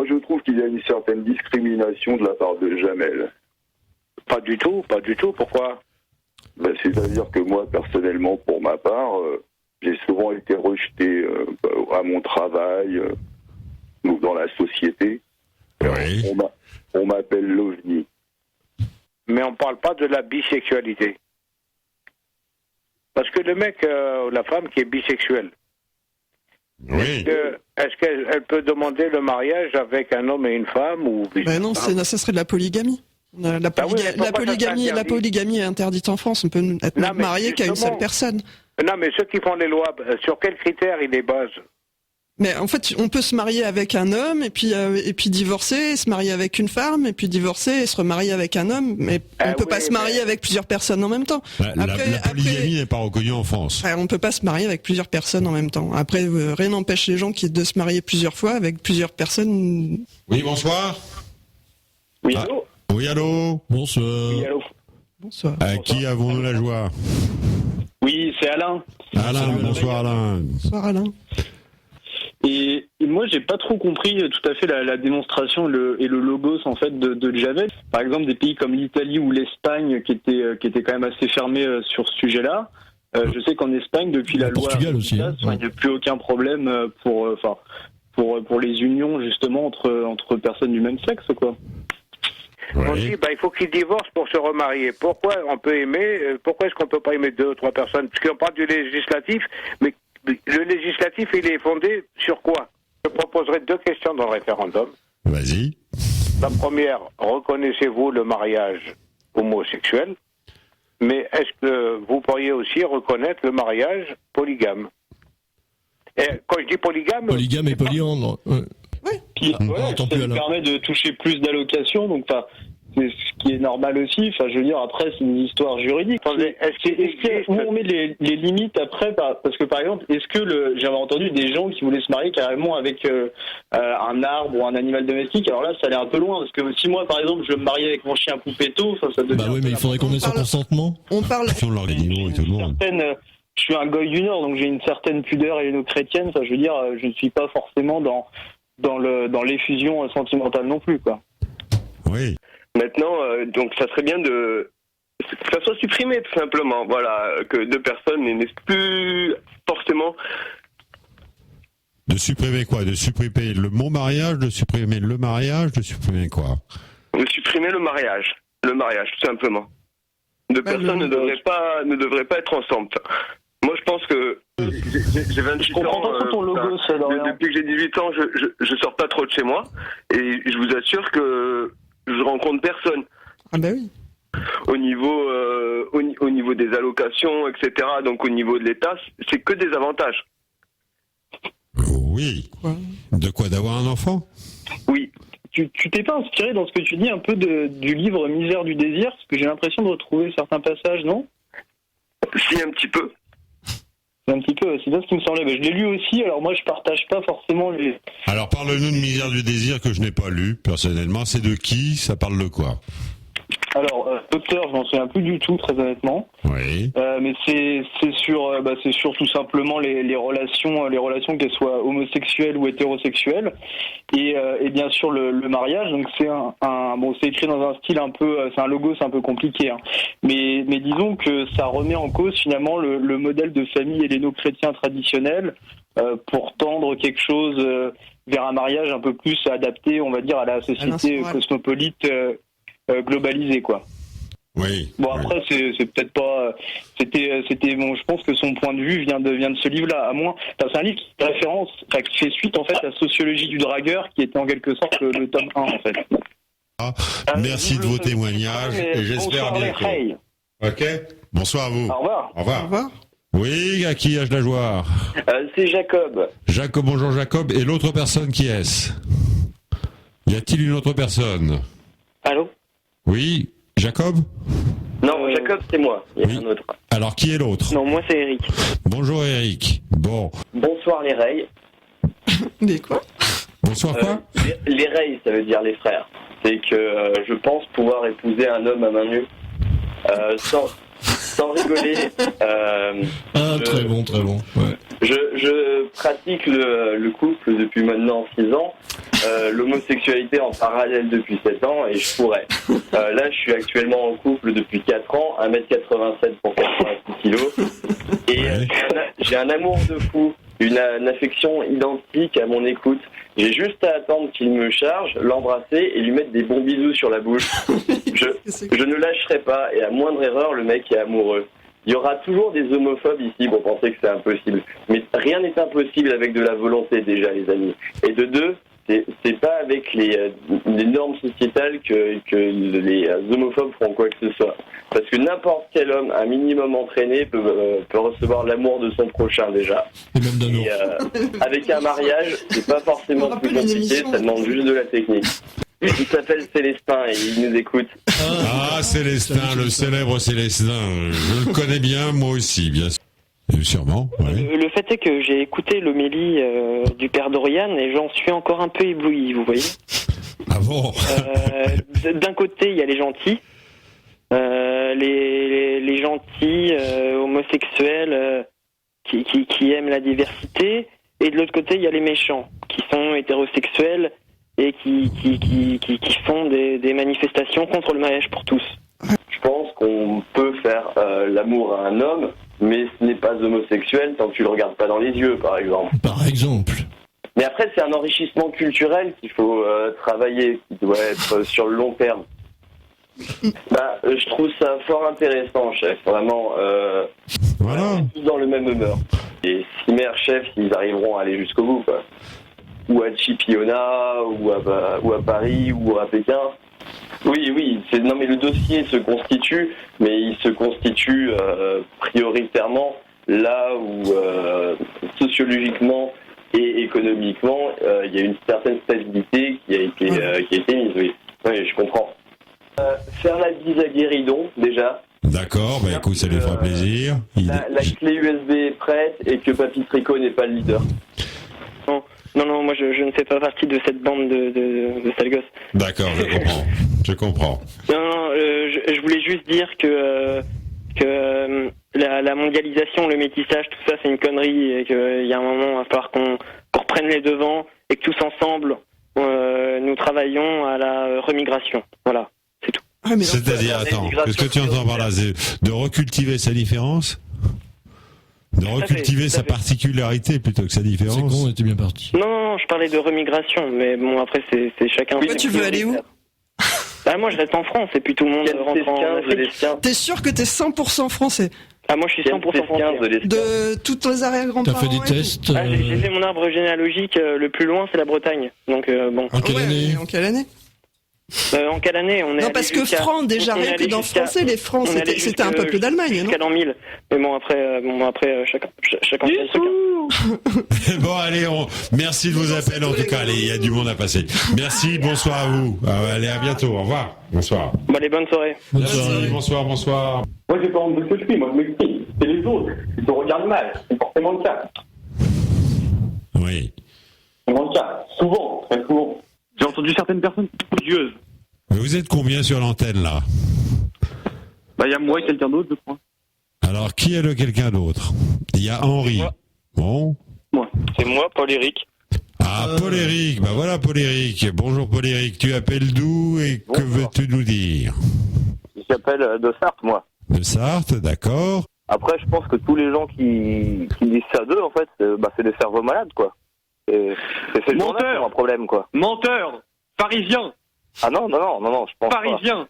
Moi, je trouve qu'il y a une certaine discrimination de la part de Jamel. Pas du tout. Pourquoi ? C'est-à-dire que moi, personnellement, pour ma part, j'ai souvent été rejeté à mon travail, ou dans la société. Oui. On m'appelle l'OVNI. Mais on parle pas de la bisexualité. Parce que le mec, la femme qui est bisexuelle, Oui. est-ce qu'elle peut demander le mariage avec un homme et une femme ou Non, ça serait de la polygamie. La polygamie est interdite en France. On peut être marié qu'à une seule personne. Non, mais ceux qui font les lois, sur quels critères ils les basent ? Mais en fait, on peut se marier avec un homme et puis divorcer, et se marier avec une femme et puis divorcer et se remarier avec un homme. Mais on peut pas se marier avec plusieurs personnes en même temps. La polygamie n'est pas reconnue en France. On peut pas se marier avec plusieurs personnes en même temps. Après, rien n'empêche les gens de se marier plusieurs fois avec plusieurs personnes. Oui, bonsoir. Oui, allô ? Oui, allô. Bonsoir. Oui, allô ? Bonsoir. À qui avons-nous la joie? Oui, c'est Alain. Alain, bonsoir Alain. Bonsoir Alain. Et moi, j'ai pas trop compris tout à fait la démonstration et le logos en fait de Jamel. Par exemple, des pays comme l'Italie ou l'Espagne qui étaient quand même assez fermés sur ce sujet-là. Je sais qu'en Espagne, depuis la loi Portugal aussi, il n'y a plus aucun problème pour les unions justement entre personnes du même sexe, quoi. On dit, il faut qu'ils divorcent pour se remarier. Pourquoi on peut aimer pourquoi est-ce qu'on peut pas aimer 2 ou 3 personnes? Parce qu'on parle du législatif, mais le législatif, il est fondé sur quoi? Je proposerai 2 questions dans le référendum. Vas-y. La première, reconnaissez-vous le mariage homosexuel? Mais est-ce que vous pourriez aussi reconnaître le mariage polygame? Et quand je dis polygame... Polygame et polyandre. Ouais. Puis, On entend plus ça Alain. permet de toucher plus d'allocations, donc c'est ce qui est normal aussi. Enfin, je veux dire, après, c'est une histoire juridique. Attendez, Où on met les limites après? Parce que, par exemple, est-ce que j'avais entendu des gens qui voulaient se marier carrément avec un arbre ou un animal domestique? Alors là, ça allait un peu loin, parce que si moi, par exemple, je me mariais avec mon chien Poupetto, ça devient... Bah oui, mais il faudrait qu'on ait son consentement. On parle. Sur l'organisme et tout le monde. Je suis un goy du Nord, donc j'ai une certaine pudeur helléno-chrétienne. Enfin, je veux dire, je ne suis pas forcément dans l'effusion sentimentale non plus, quoi. Oui. Maintenant, donc ça serait bien que ça soit supprimé tout simplement, voilà, que 2 personnes n'aient plus forcément... De supprimer quoi? De supprimer le mot mariage, de supprimer le mariage, de supprimer quoi? De supprimer le mariage, tout simplement. 2 personnes ne devraient pas être ensemble. Moi, je pense que j'ai 28 Je comprends ans. pas ton logo, ça, depuis que j'ai 18 ans, je sors pas trop de chez moi, et je vous assure que je rencontre personne. Ah bah oui. Au niveau des allocations, etc. Donc au niveau de l'État, c'est que des avantages. Oui. De quoi? D'avoir un enfant? Oui. Tu t'es pas inspiré dans ce que tu dis un peu du livre Misère du désir? Parce que j'ai l'impression de retrouver certains passages, non? Si, un petit peu. C'est un petit peu, c'est bien ce qui me semblait. Mais je l'ai lu aussi, alors moi je partage pas forcément les... Alors parle-nous de Misère du désir que je n'ai pas lu, personnellement. C'est de qui? Ça parle de quoi? Alors, auteur, je m'en souviens plus du tout, très honnêtement. Oui. Mais c'est sur tout simplement les relations qu'elles soient homosexuelles ou hétérosexuelles, et bien sûr le mariage. Donc c'est écrit dans un style un peu, c'est un logo, c'est un peu compliqué, hein. Mais disons que ça remet en cause finalement le modèle de famille helléno-chrétien traditionnel pour tendre quelque chose vers un mariage un peu plus adapté, on va dire, à la société cosmopolite. Globalisé, quoi. Oui. Bon, après, c'est peut-être pas... C'était bon, je pense que son point de vue vient de ce livre-là, à moins... c'est un livre qui fait suite, en fait, à la sociologie du dragueur, qui était en quelque sorte le tome 1, en fait. Merci de vos témoignages, et j'espère bien que... Ok. Bonsoir à vous. Au revoir. Au revoir. Au revoir. Oui, à qui ai-je la joie? C'est Jacob. Jacob, bonjour Jacob. Et l'autre personne, qui est-ce? Y a-t-il une autre personne? Allô? Oui, Jacob? Non, Jacob, c'est moi. Il y a un autre. Alors, qui est l'autre? Non, moi, c'est Eric. Bonjour Eric. Bon. Bonsoir, les Reys. Des quoi? Bonsoir quoi? Les Reys, ça veut dire les frères. C'est que je pense pouvoir épouser un homme à main nue. Sans rigoler. Très bon. Ouais. Je pratique le couple depuis maintenant 6 ans, l'homosexualité en parallèle depuis 7 ans et je pourrais. Là, je suis actuellement en couple depuis 4 ans, 1m87 pour 86 kilos. Et j'ai un amour de fou, une affection identique à mon écoute. J'ai juste à attendre qu'il me charge, l'embrasser et lui mettre des bons bisous sur la bouche. Je ne lâcherai pas et à moindre erreur, le mec est amoureux. Il y aura toujours des homophobes ici pour penser que c'est impossible. Mais rien n'est impossible avec de la volonté déjà, les amis. Et de deux, c'est pas avec les normes sociétales que les homophobes feront quoi que ce soit. Parce que n'importe quel homme, un minimum entraîné, peut recevoir l'amour de son prochain déjà. Et même d'un Et avec un mariage, c'est pas forcément plus compliqué, ça demande juste de la technique. Il s'appelle Célestin et il nous écoute. Ah, Célestin, le célèbre Célestin. Je le connais bien, moi aussi, bien sûr. Sûrement, ouais. Le fait est que j'ai écouté l'homélie du père Dorian et j'en suis encore un peu ébloui, vous voyez. Ah bon? D'un côté, il y a les gentils, les gentils homosexuels qui aiment la diversité, et de l'autre côté, il y a les méchants qui sont hétérosexuels et qui font des manifestations contre le mariage pour tous. Je pense qu'on peut faire l'amour à un homme, mais ce n'est pas homosexuel tant que tu le regardes pas dans les yeux, par exemple. Par exemple. Mais après, c'est un enrichissement culturel qu'il faut travailler, qui doit être sur le long terme. Je trouve ça fort intéressant, chef. Vraiment, voilà. On est tous dans le même humeur. Et si mère, chef, ils arriveront à aller jusqu'au bout, quoi. Ou à Chipiona, ou à Paris, ou à Pékin. Oui, non mais le dossier se constitue, mais il se constitue prioritairement là où sociologiquement et économiquement il y a une certaine stabilité qui a été mise. Oui, je comprends. Faire la bise à Guéridon déjà. D'accord, écoute, ça lui fera plaisir. La clé USB est prête et que Papy Tricot n'est pas le leader. Non, moi je ne fais pas partie de cette bande de sales gosses. D'accord, je comprends. Non, je voulais juste dire que la mondialisation, le métissage, tout ça c'est une connerie et qu'il y a un moment il va falloir qu'on reprenne les devants et que tous ensemble nous travaillons à la remigration. Voilà, c'est tout. C'est-à-dire, attends, qu'est-ce que tu entends par là? De recultiver sa différence? De recultiver sa particularité plutôt que sa différence. C'est con, on était bien parti. Non, je parlais de remigration, mais bon, après, c'est chacun. Toi, tu veux aller où? Moi, je reste en France, et puis tout le monde rentre en Afrique. T'es sûr que t'es 100% français? Moi, je suis 100% français. De toutes les arrière-grands-parents. T'as fait des tests J'ai fait mon arbre généalogique, le plus loin, c'est la Bretagne. Donc, bon. En quelle année? En quelle année? En quelle année on est? Non, parce que franc, déjà, rien que dans français, les francs, c'était un peuple d'Allemagne, non? Jusqu'à l'an 1000. Mais bon, après chacun fait son truc. Bon, allez, merci de vos appels, en tout cas. Allez, il y a du monde à passer. Merci, bonsoir à vous. Allez, à bientôt, au revoir. Bonsoir. Allez, bonne soirée. Bonsoir. Moi, j'ai pas honte de ce que je suis, moi, je m'exprime. C'est les autres qui te regardent mal. C'est forcément le cas. Oui. C'est vraiment le cas. Souvent, très souvent. J'ai entendu certaines personnes odieuses. Mais vous êtes combien sur l'antenne, là? Il y a moi et quelqu'un d'autre, je crois. Alors, qui est le quelqu'un d'autre? Il y a Henri. Bon. Moi. C'est moi, Paul-Éric. Ah, Paul-Éric. Voilà, Paul-Éric. Bonjour, Paul-Éric. Tu appelles d'où et que veux-tu nous dire? J'appelle de Sarthe, moi. De Sarthe, d'accord. Après, je pense que tous les gens qui disent ça d'eux, en fait, c'est des cerveaux malades, quoi. C'est ces gens-là qui ont un problème, quoi. Menteur. Parisien. Ah non, je pense Parisien.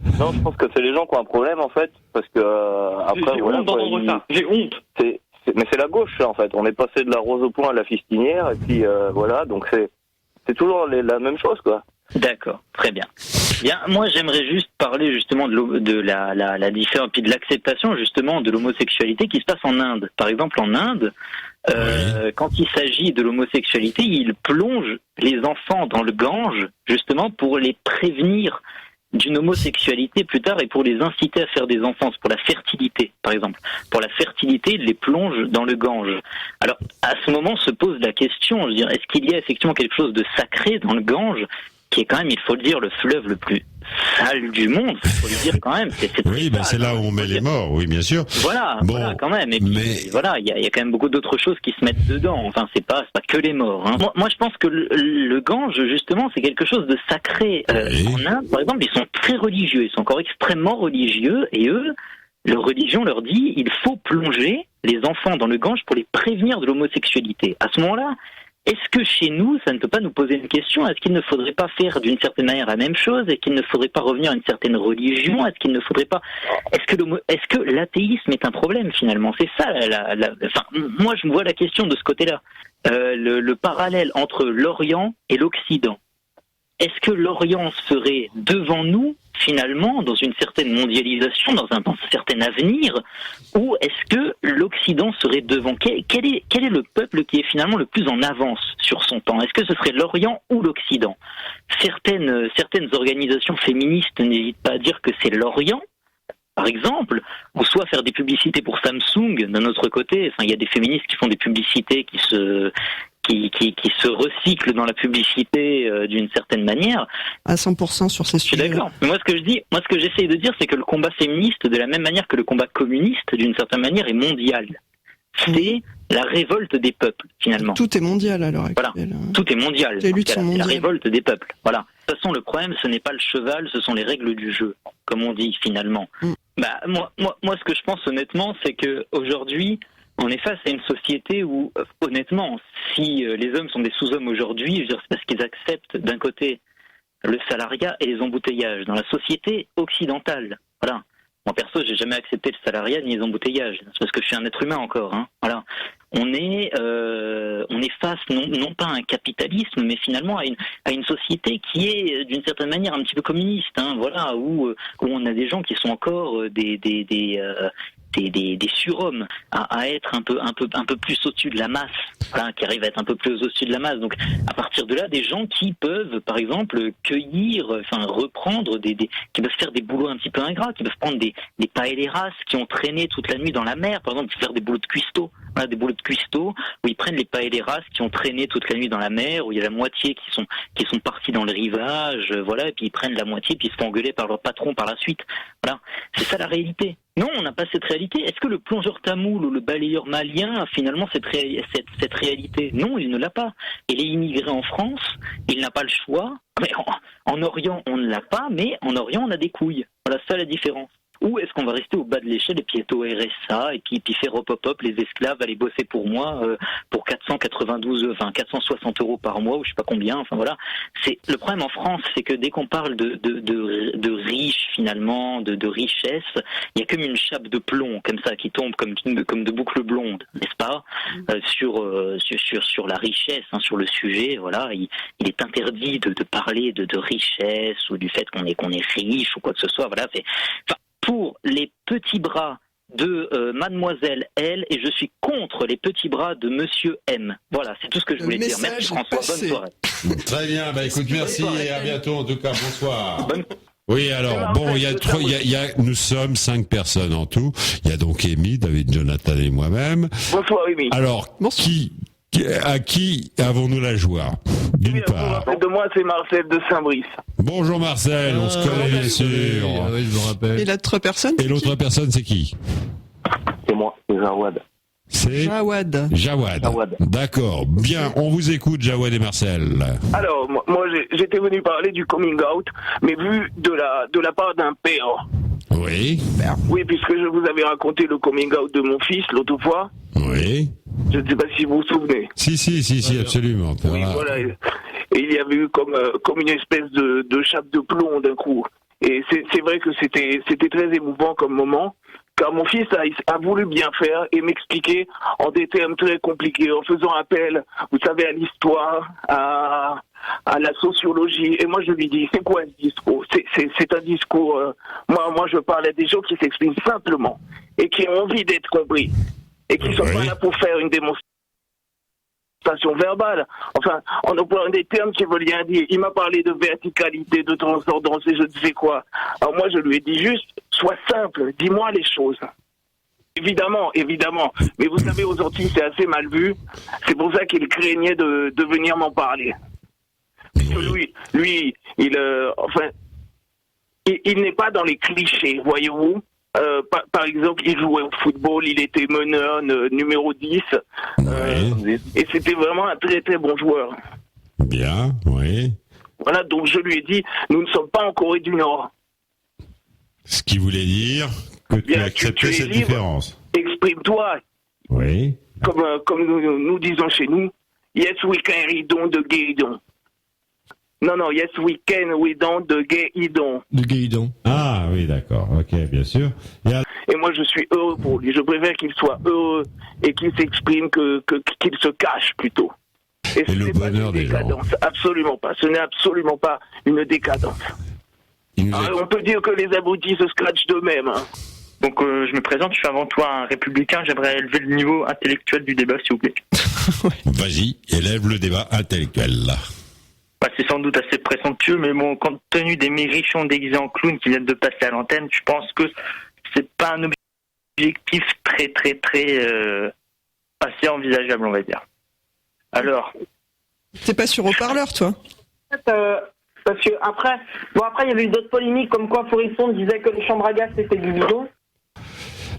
Pas. Non, je pense que c'est les gens qui ont un problème, en fait, parce que après, j'ai honte d'entendre ça. J'ai honte. Mais c'est la gauche, en fait. On est passé de la rose au point à la fistinière, et puis voilà, donc c'est toujours la même chose, quoi. D'accord, très bien. Bien, moi j'aimerais juste parler justement de la différence, puis de l'acceptation justement de l'homosexualité qui se passe en Inde. Par exemple, en Inde, quand il s'agit de l'homosexualité, ils plongent les enfants dans le Gange justement pour les prévenir d'une homosexualité plus tard et pour les inciter à faire des enfants, pour la fertilité, par exemple. Pour la fertilité, ils les plongent dans le Gange. Alors, à ce moment se pose la question, je veux dire, est-ce qu'il y a effectivement quelque chose de sacré dans le Gange qui est quand même, il faut le dire, le fleuve le plus sale du monde, il faut le dire quand même. Oui, ben c'est là où on met les morts, oui, bien sûr. Voilà, voilà quand même. Et puis, voilà, il y a quand même beaucoup d'autres choses qui se mettent dedans. Enfin, c'est pas que les morts. Hein. Moi, je pense que le Gange, justement, c'est quelque chose de sacré. En Inde, par exemple, ils sont très religieux, ils sont encore extrêmement religieux, et eux, leur religion leur dit, il faut plonger les enfants dans le Gange pour les prévenir de l'homosexualité. À ce moment-là, est-ce que chez nous, ça ne peut pas nous poser une question? Est-ce qu'il ne faudrait pas faire d'une certaine manière la même chose? Est-ce qu'il ne faudrait pas revenir à une certaine religion? Est-ce qu'il ne faudrait pas... Est-ce que l'athéisme est un problème finalement? C'est ça, enfin, moi je me vois la question de ce côté-là. Le parallèle entre l'Orient et l'Occident. Est-ce que l'Orient serait devant nous, finalement, dans une certaine mondialisation, dans un certain avenir, ou est-ce que l'Occident serait devant? Quel est le peuple qui est finalement le plus en avance sur son temps? Est-ce que ce serait l'Orient ou l'Occident? Certaines organisations féministes n'hésitent pas à dire que c'est l'Orient, par exemple, ou soit faire des publicités pour Samsung d'un autre côté. Enfin, il y a des féministes qui font des publicités qui se recyclent dans la publicité d'une certaine manière. À 100% sur ces sujets. Je suis d'accord. Mais moi, ce que j'essaye de dire, c'est que le combat féministe, de la même manière que le combat communiste, d'une certaine manière, est mondial. C'est la révolte des peuples, finalement. Tout est mondial à l'heure actuelle. Voilà. Tout est mondial. Les luttes sont mondiales. C'est la révolte des peuples. Voilà. De toute façon, le problème, ce n'est pas le cheval, ce sont les règles du jeu, comme on dit, finalement. Moi, ce que je pense, honnêtement, c'est que aujourd'hui, on est face à une société où, honnêtement, si les hommes sont des sous-hommes aujourd'hui, je veux dire, c'est parce qu'ils acceptent d'un côté le salariat et les embouteillages dans la société occidentale. Voilà. Moi, perso, j'ai jamais accepté le salariat ni les embouteillages. C'est parce que je suis un être humain encore. Hein. Voilà. On est face non pas à un capitalisme, mais finalement à une société qui est d'une certaine manière un petit peu communiste. Hein, voilà, où on a des gens qui sont encore des surhommes à être un peu plus au-dessus de la masse, hein, qui arrivent à être un peu plus au-dessus de la masse. Donc à partir de là, des gens qui peuvent, par exemple, reprendre qui peuvent faire des boulots un petit peu ingrats, qui peuvent prendre des paelleras qui ont traîné toute la nuit dans la mer, par exemple, faire des boulots de cuistot. Voilà, des boulots de cuistot où ils prennent les paelleras qui ont traîné toute la nuit dans la mer, où il y a la moitié qui sont partis dans le rivage, voilà, et puis ils prennent la moitié, puis ils se font engueuler par leur patron par la suite. Voilà, c'est ça la réalité. Non, on n'a pas cette réalité. Est-ce que le plongeur tamoul ou le balayeur malien a finalement cette réalité? Non, il ne l'a pas. Il est immigré en France, il n'a pas le choix. Mais en Orient, on ne l'a pas, mais en Orient, on a des couilles. Voilà, ça la différence. Ou est-ce qu'on va rester au bas de l'échelle et puis être au RSA et puis faire hop les esclaves aller bosser pour moi pour 460 euros par mois ou je sais pas combien. Enfin voilà, c'est le problème en France, c'est que dès qu'on parle de riches finalement, de richesse, il y a comme une chape de plomb comme ça qui tombe comme de boucles blondes, n'est-ce pas, sur la richesse, hein, sur le sujet. Voilà, il est interdit de parler de richesse ou du fait qu'on est riche ou quoi que ce soit. Voilà, pour les petits bras de Mademoiselle L et je suis contre les petits bras de Monsieur M. Voilà, c'est tout ce que je voulais dire. Merci François, bonne soirée. Très bien, écoute, merci et à bientôt en tout cas, bonsoir. Oui, alors, bon, nous sommes 5 personnes en tout. Il y a donc Amy, David, Jonathan et moi-même. Bonsoir, Amy. Alors, à qui avons-nous la joie? D'une part. De moi, c'est Marcel de Saint-Brice. Bonjour Marcel, on se connaît bien sûr. Oui, je me rappelle. Et l'autre personne? Et l'autre personne, c'est qui? C'est moi, c'est Jawad. C'est Jawad. D'accord. Bien, on vous écoute, Jawad et Marcel. Alors, moi, j'étais venu parler du coming out, mais vu de la part d'un père. Oui. Oui, puisque je vous avais raconté le coming out de mon fils l'autre fois. Oui. Je ne sais pas si vous vous souvenez. Si, absolument. Oui, voilà. Et il y avait eu comme une espèce de chape de plomb d'un coup. Et c'est vrai que c'était très émouvant comme moment, car mon fils a voulu bien faire et m'expliquer en des termes très compliqués, en faisant appel, vous savez, à l'histoire, à la sociologie. Et moi, je lui dis, c'est quoi ce discours? C'est un discours... Moi, je parle à des gens qui s'expriment simplement et qui ont envie d'être compris et qui ne sont pas là pour faire une démonstration verbale. Enfin, on emploie des termes qui veulent rien dire. Il m'a parlé de verticalité, de transcendance et je ne sais quoi. Alors moi, je lui ai dit juste, sois simple, dis-moi les choses. Évidemment. Mais vous savez, aux Antilles, c'est assez mal vu. C'est pour ça qu'il craignait de venir m'en parler. Lui, il n'est pas dans les clichés, voyez-vous. Par exemple, il jouait au football, il était meneur numéro 10, et c'était vraiment un très très bon joueur. Bien, oui. Voilà, donc je lui ai dit, nous ne sommes pas en Corée du Nord. Ce qui voulait dire que tu acceptais cette différence. Exprime-toi. Oui. Comme nous disons chez nous, yes we can ridon de guéridon. Non, yes we can ridon de guéridon. De guéridon. Ah oui, d'accord, ok, bien sûr. Et moi je suis heureux pour lui, je préfère qu'il soit heureux et qu'il s'exprime qu'il se cache plutôt. Et ce le bonheur des gens. Absolument pas, ce n'est absolument pas une décadence. On peut dire que les abrutis se scratchent d'eux-mêmes. Hein. Donc je me présente, je suis avant tout un républicain, j'aimerais élever le niveau intellectuel du débat s'il vous plaît. Vas-y, élève le débat intellectuel. C'est sans doute assez présomptueux, mais bon, compte tenu des mérichons déguisés en clown qui viennent de passer à l'antenne, je pense que c'est pas un objectif très assez envisageable, on va dire. Alors. T'es pas sur haut-parleur, toi? Parce que après, il y avait eu d'autres polémiques, comme quoi Fourisson disait que les chambres à gaz c'était du bidon.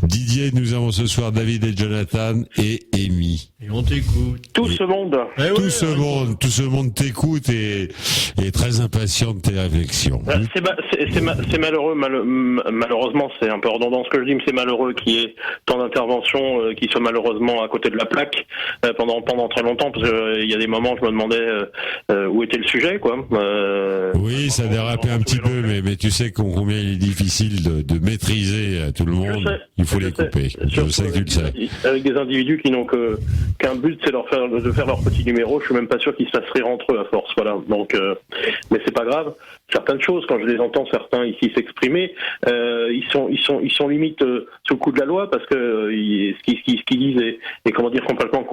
Didier, nous avons ce soir David et Jonathan et Amy. Et on t'écoute. Tout ce monde t'écoute et est très impatient de tes réflexions. C'est malheureux, malheureusement, c'est un peu redondant ce que je dis, mais c'est malheureux qu'il y ait tant d'interventions qui soient malheureusement à côté de la plaque pendant très longtemps, parce qu'il y a des moments je me demandais où était le sujet, quoi. Oui, ça dérapait un petit peu, mais tu sais combien il est difficile de maîtriser tout le monde. Il faut les couper. Je sais que tu le sais. Avec des individus qui n'ont qu'un but, c'est de faire leur petit numéro. Je suis même pas sûr qu'ils se fassent rire entre eux à force. Voilà. Donc, mais c'est pas grave. Certaines choses, quand je les entends certains ici s'exprimer, ils sont limite sous le coup de la loi parce que ce qu'ils disent est comment dire complètement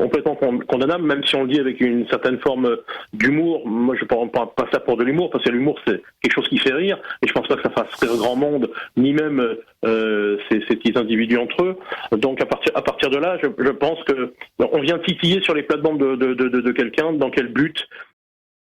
condamnable, même si on le dit avec une certaine forme d'humour. Moi, je ne prends pas ça pour de l'humour parce que l'humour c'est quelque chose qui fait rire et je pense pas que ça fasse rire grand monde, ni même ces petits individus entre eux. Donc à partir de là, je pense que on vient titiller sur les plates-bandes de quelqu'un. Dans quel but?